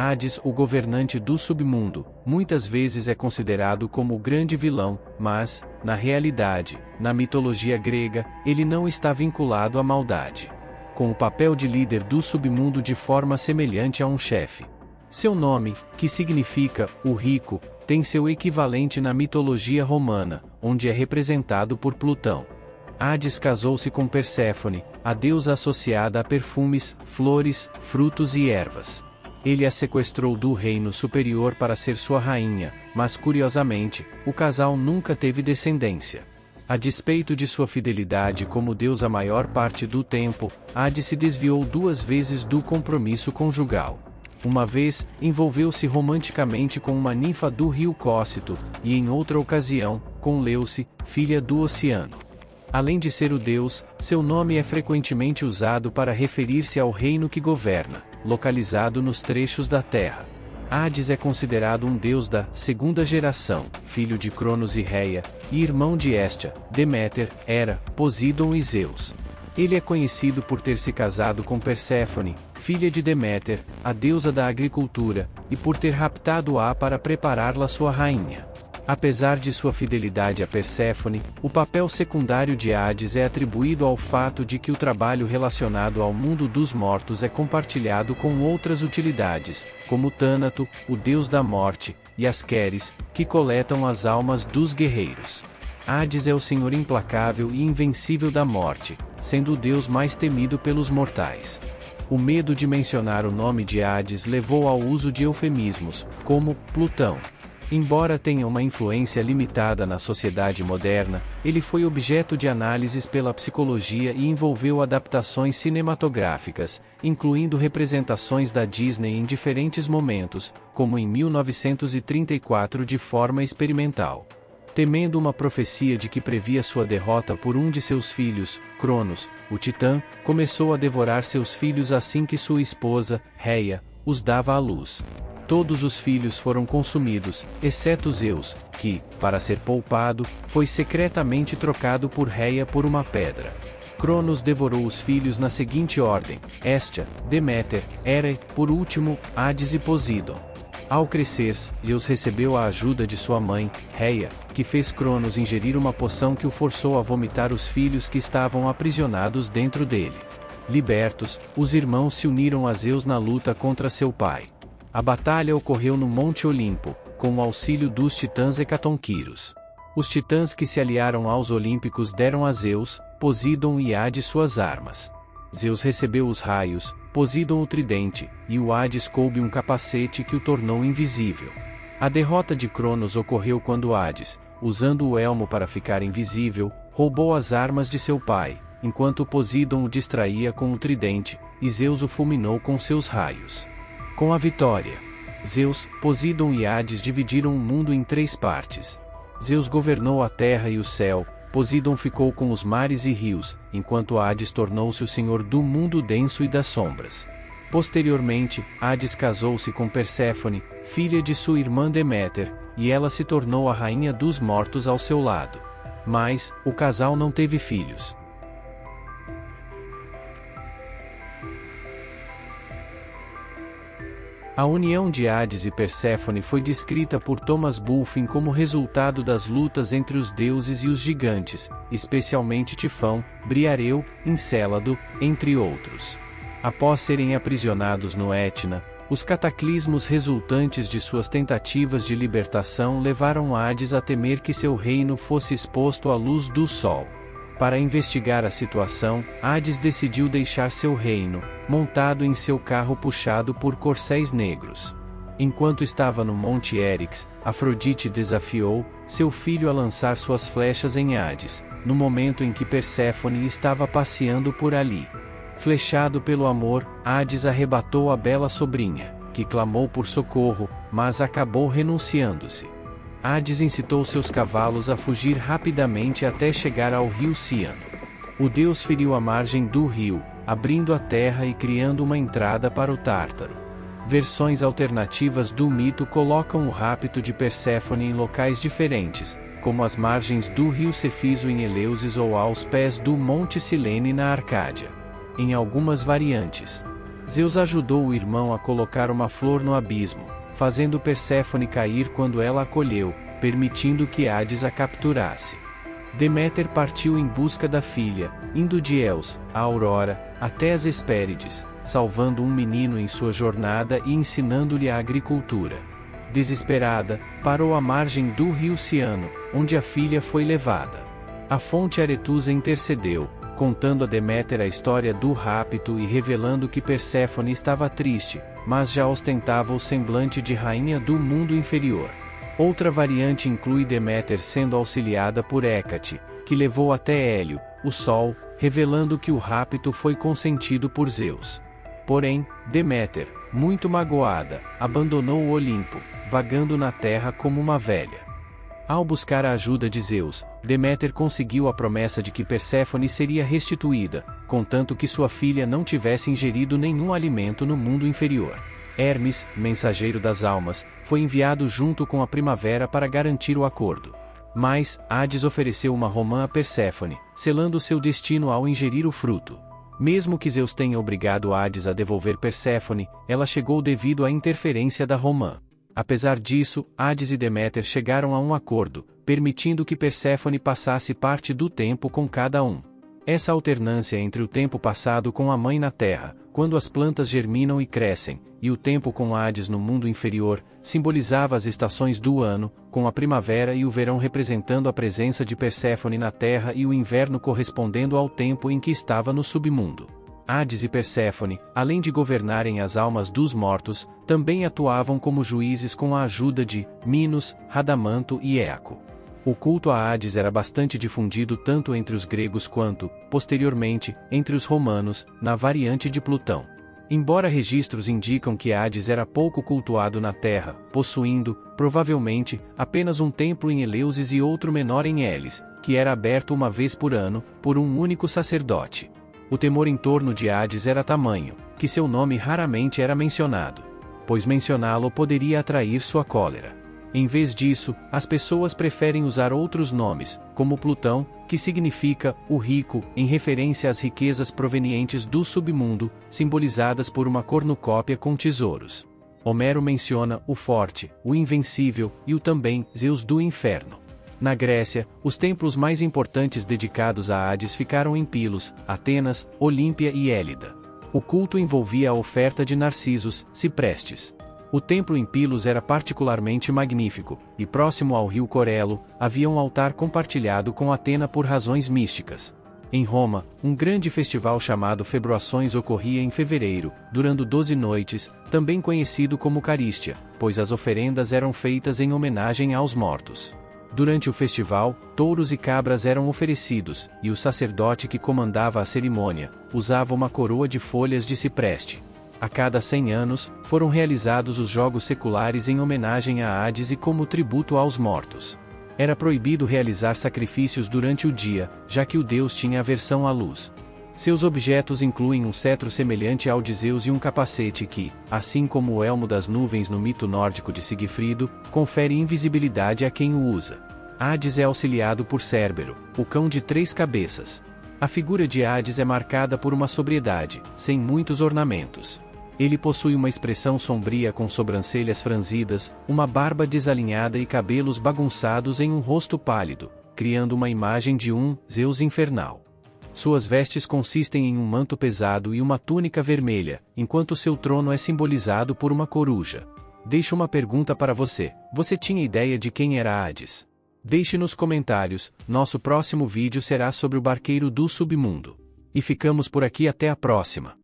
Hades, o governante do submundo, muitas vezes é considerado como o grande vilão, mas, na realidade, na mitologia grega, ele não está vinculado à maldade. Com o papel de líder do submundo de forma semelhante a um chefe. Seu nome, que significa o rico, tem seu equivalente na mitologia romana, onde é representado por Plutão. Hades casou-se com Perséfone, a deusa associada a perfumes, flores, frutos e ervas. Ele a sequestrou do reino superior para ser sua rainha, mas curiosamente, o casal nunca teve descendência. A despeito de sua fidelidade como deus a maior parte do tempo, Hades se desviou 2 vezes do compromisso conjugal. Uma vez, envolveu-se romanticamente com uma ninfa do rio Cócito, e em outra ocasião, com Leuce, filha do oceano. Além de ser o deus, seu nome é frequentemente usado para referir-se ao reino que governa, localizado nos trechos da terra. Hades é considerado um deus da segunda geração, filho de Cronos e Reia, e irmão de Hestia, Deméter, Hera, Poseidon e Zeus. Ele é conhecido por ter se casado com Perséfone, filha de Deméter, a deusa da agricultura, e por ter raptado-a para prepará-la sua rainha. Apesar de sua fidelidade a Perséfone, o papel secundário de Hades é atribuído ao fato de que o trabalho relacionado ao mundo dos mortos é compartilhado com outras utilidades, como Tânato, o deus da morte, e Asqueres, que coletam as almas dos guerreiros. Hades é o senhor implacável e invencível da morte, sendo o deus mais temido pelos mortais. O medo de mencionar o nome de Hades levou ao uso de eufemismos, como Plutão. Embora tenha uma influência limitada na sociedade moderna, ele foi objeto de análises pela psicologia e envolveu adaptações cinematográficas, incluindo representações da Disney em diferentes momentos, como em 1934 de forma experimental. Temendo uma profecia de que previa sua derrota por um de seus filhos, Cronos, o Titã, começou a devorar seus filhos assim que sua esposa, Reia, os dava à luz. Todos os filhos foram consumidos, exceto Zeus, que, para ser poupado, foi secretamente trocado por Reia por uma pedra. Cronos devorou os filhos na seguinte ordem: Hestia, Deméter, Hera e, por último, Hades e Poseidon. Ao crescer, Zeus recebeu a ajuda de sua mãe, Reia, que fez Cronos ingerir uma poção que o forçou a vomitar os filhos que estavam aprisionados dentro dele. Libertos, os irmãos se uniram a Zeus na luta contra seu pai. A batalha ocorreu no Monte Olimpo, com o auxílio dos titãs Hecatonquíros. Os titãs que se aliaram aos olímpicos deram a Zeus, Poseidon e Hades suas armas. Zeus recebeu os raios, Poseidon o tridente, e o Hades coube um capacete que o tornou invisível. A derrota de Cronos ocorreu quando Hades, usando o elmo para ficar invisível, roubou as armas de seu pai, enquanto Poseidon o distraía com o tridente, e Zeus o fulminou com seus raios. Com a vitória, Zeus, Poseidon e Hades dividiram o mundo em 3 partes. Zeus governou a terra e o céu, Poseidon ficou com os mares e rios, enquanto Hades tornou-se o senhor do mundo denso e das sombras. Posteriormente, Hades casou-se com Perséfone, filha de sua irmã Deméter, e ela se tornou a rainha dos mortos ao seu lado. Mas, o casal não teve filhos. A união de Hades e Perséfone foi descrita por Thomas Bulfin como resultado das lutas entre os deuses e os gigantes, especialmente Tifão, Briareu, Encélado, entre outros. Após serem aprisionados no Etna, os cataclismos resultantes de suas tentativas de libertação levaram Hades a temer que seu reino fosse exposto à luz do sol. Para investigar a situação, Hades decidiu deixar seu reino, montado em seu carro puxado por corcéis negros. Enquanto estava no Monte Eryx, Afrodite desafiou seu filho a lançar suas flechas em Hades, no momento em que Perséfone estava passeando por ali. Flechado pelo amor, Hades arrebatou a bela sobrinha, que clamou por socorro, mas acabou renunciando-se. Hades incitou seus cavalos a fugir rapidamente até chegar ao rio Ciano. O deus feriu a margem do rio, abrindo a terra e criando uma entrada para o Tártaro. Versões alternativas do mito colocam o rapto de Perséfone em locais diferentes, como as margens do rio Cefiso em Eleusis ou aos pés do Monte Silene na Arcádia. Em algumas variantes, Zeus ajudou o irmão a colocar uma flor no abismo, fazendo Perséfone cair quando ela a colheu, permitindo que Hades a capturasse. Deméter partiu em busca da filha, indo de Eos, a Aurora, até as Hespérides, salvando um menino em sua jornada e ensinando-lhe a agricultura. Desesperada, parou à margem do rio Ciano, onde a filha foi levada. A fonte Aretusa intercedeu, contando a Deméter a história do rapto e revelando que Perséfone estava triste, mas já ostentava o semblante de rainha do mundo inferior. Outra variante inclui Deméter sendo auxiliada por Hécate, que levou até Hélio, o Sol, revelando que o rapto foi consentido por Zeus. Porém, Deméter, muito magoada, abandonou o Olimpo, vagando na terra como uma velha. Ao buscar a ajuda de Zeus, Deméter conseguiu a promessa de que Perséfone seria restituída, contanto que sua filha não tivesse ingerido nenhum alimento no mundo inferior. Hermes, mensageiro das almas, foi enviado junto com a primavera para garantir o acordo. Mas, Hades ofereceu uma romã a Perséfone, selando seu destino ao ingerir o fruto. Mesmo que Zeus tenha obrigado Hades a devolver Perséfone, ela chegou devido à interferência da romã. Apesar disso, Hades e Deméter chegaram a um acordo, permitindo que Perséfone passasse parte do tempo com cada um. Essa alternância entre o tempo passado com a mãe na terra, quando as plantas germinam e crescem, e o tempo com Hades no mundo inferior, simbolizava as estações do ano, com a primavera e o verão representando a presença de Perséfone na terra e o inverno correspondendo ao tempo em que estava no submundo. Hades e Perséfone, além de governarem as almas dos mortos, também atuavam como juízes com a ajuda de Minos, Radamanto e Éaco. O culto a Hades era bastante difundido tanto entre os gregos quanto, posteriormente, entre os romanos, na variante de Plutão. Embora registros indicam que Hades era pouco cultuado na Terra, possuindo, provavelmente, apenas um templo em Eleusis e outro menor em Elis, que era aberto uma vez por ano, por um único sacerdote. O temor em torno de Hades era tamanho, que seu nome raramente era mencionado, pois mencioná-lo poderia atrair sua cólera. Em vez disso, as pessoas preferem usar outros nomes, como Plutão, que significa o rico, em referência às riquezas provenientes do submundo, simbolizadas por uma cornucópia com tesouros. Homero menciona o forte, o invencível e o também Zeus do inferno. Na Grécia, os templos mais importantes dedicados a Hades ficaram em Pilos, Atenas, Olímpia e Élida. O culto envolvia a oferta de narcisos, ciprestes. O templo em Pilos era particularmente magnífico, e próximo ao rio Corelo, havia um altar compartilhado com Atena por razões místicas. Em Roma, um grande festival chamado Febroações ocorria em fevereiro, durando 12 noites, também conhecido como Carístia, pois as oferendas eram feitas em homenagem aos mortos. Durante o festival, touros e cabras eram oferecidos, e o sacerdote que comandava a cerimônia, usava uma coroa de folhas de cipreste. A cada 100 anos, foram realizados os jogos seculares em homenagem a Hades e como tributo aos mortos. Era proibido realizar sacrifícios durante o dia, já que o deus tinha aversão à luz. Seus objetos incluem um cetro semelhante ao de Zeus e um capacete que, assim como o elmo das nuvens no mito nórdico de Sigfrido, confere invisibilidade a quem o usa. Hades é auxiliado por Cérbero, o cão de 3 cabeças. A figura de Hades é marcada por uma sobriedade, sem muitos ornamentos. Ele possui uma expressão sombria com sobrancelhas franzidas, uma barba desalinhada e cabelos bagunçados em um rosto pálido, criando uma imagem de um Zeus infernal. Suas vestes consistem em um manto pesado e uma túnica vermelha, enquanto seu trono é simbolizado por uma coruja. Deixo uma pergunta para você: você tinha ideia de quem era Hades? Deixe nos comentários, nosso próximo vídeo será sobre o barqueiro do submundo. E ficamos por aqui até a próxima.